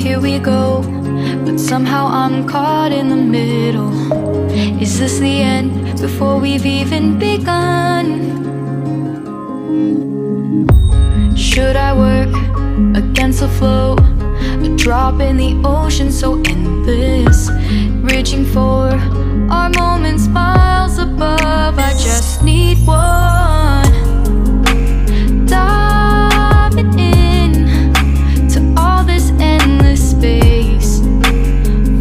here we go, but somehow I'm caught in the middle. Is this the end before we've even begun? Should I work against the flow? A drop in the ocean so endless, reaching for our moments miles above. I just need one, diving in to all this endless space,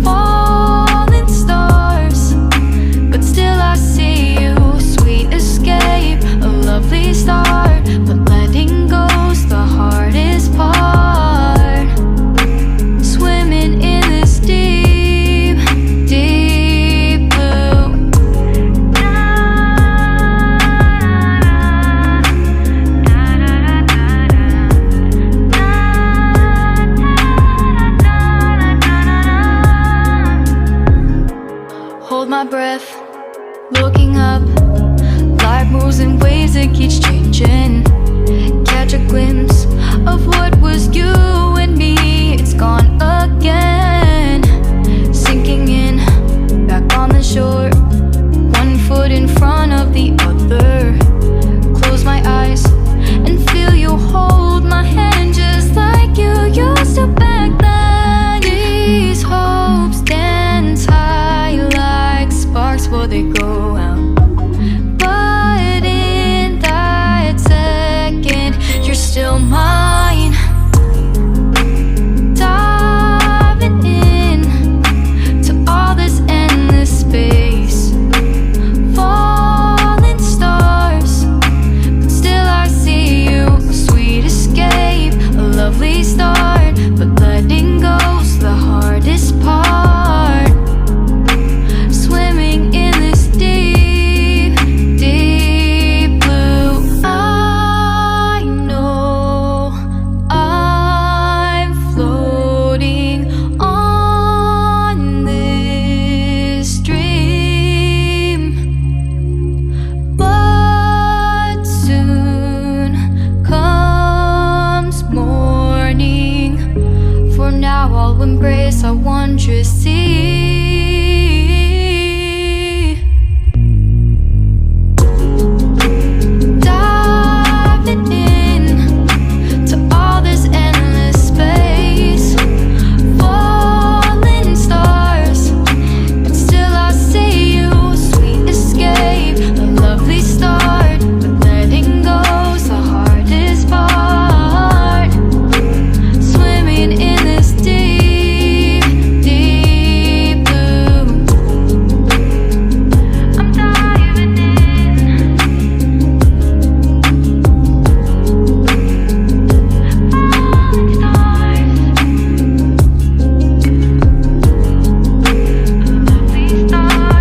falling stars, but still I see you. Sweet escape, a lovely start, but letting go's the hardest part. Swimming in this deep, deep blue. Hold my breath, looking up. Life moves in waves that keeps changing. Catch a glimpse of what was you and me. It's gone again, sinking in, back on the shore. One foot in front of the other. Close my eyes and feel you hold my hand just like you used to back then. These hopes dance high like sparks before they go out. But in that second, you're still mine. Diving in to all this endless space, falling stars, but still I see you. A sweet escape, a lovely start, but letting go's the hardest part. Swimming in this deep, deep blue. I know I'm floating on this dream, but soon comes morning. For now I'll embrace our wondrous sea. Diving in to all this endless space, falling stars, but still I see you. Sweet escape, a lovely start, but letting go's the hardest part. Swimming in this deep, deep blue. I'm diving in. Falling stars, lovely start.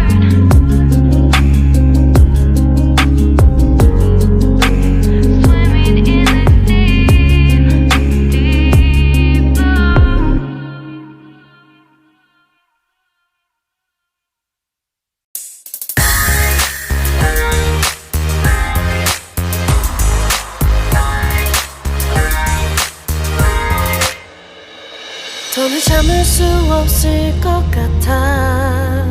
Swimming in this deep, deep blue. 더는 참을 수 없을 것 같아.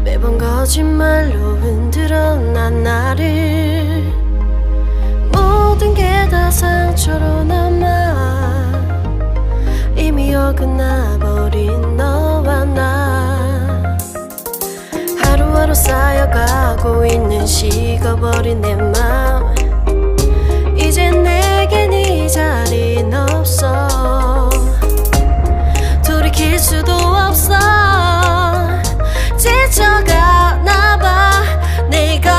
매번 거짓말로 흔들어 난 나를. 모든 게 다 상처로 남아 이미 어긋나버린 너와 나. 하루하루 쌓여가고 있는 식어버린 내 맘. 이젠 내겐 이 자리는 없어. 돌이킬 수도 없어. 지쳐가나봐 내가.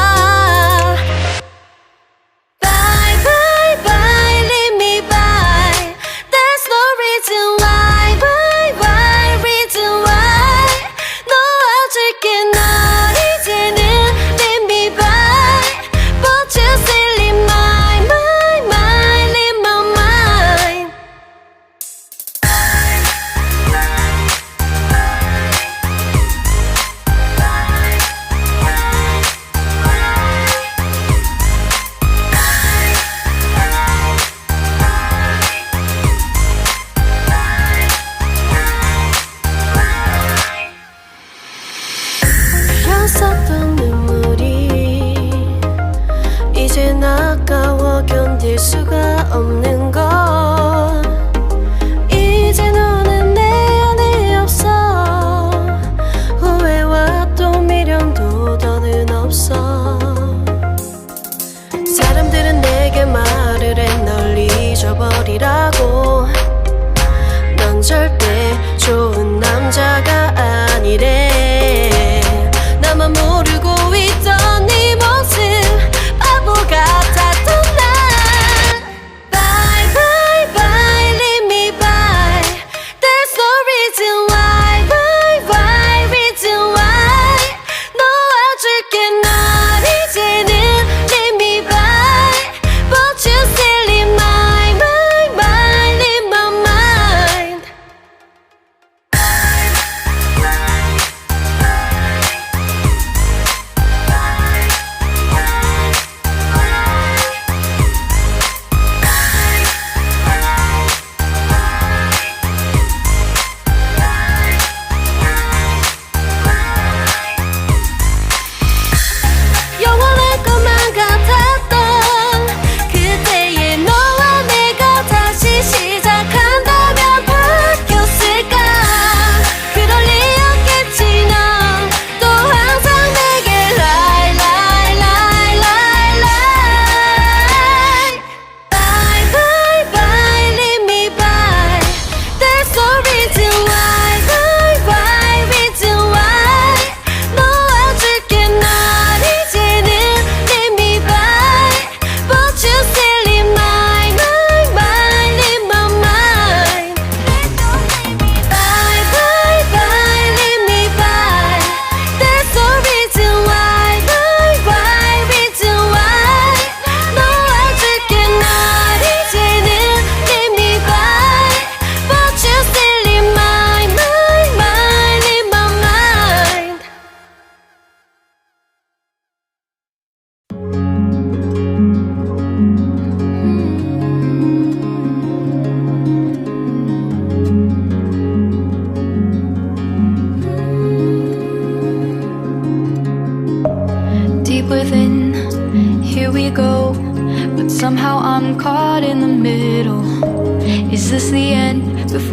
Bye bye bye, leave me by. There's no reason why. Why why reason why. 놓아줄게 널 이제는 leave me by. But you still in my mind, my mind, in my mind.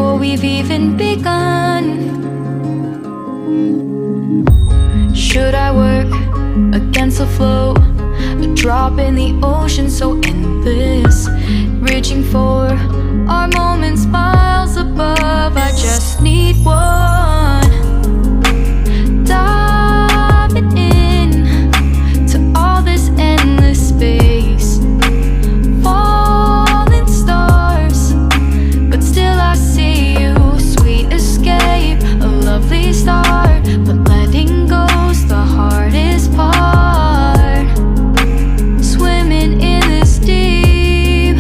before we've even begun. Should I work against the flow? A drop in the ocean so endless, reaching for our moments miles above. I just need one, diving in to all this endless space, falling stars, but still I see you. Sweet escape, a lovely start, but letting go's the hardest part. Swimming in this deep,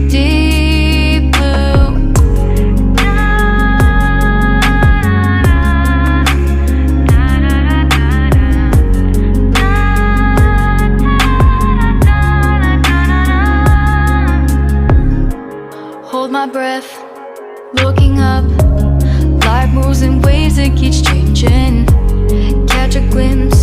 deep blue. Hold my breath, looking up. Life moves in ways that keeps changing. Catch a glimpse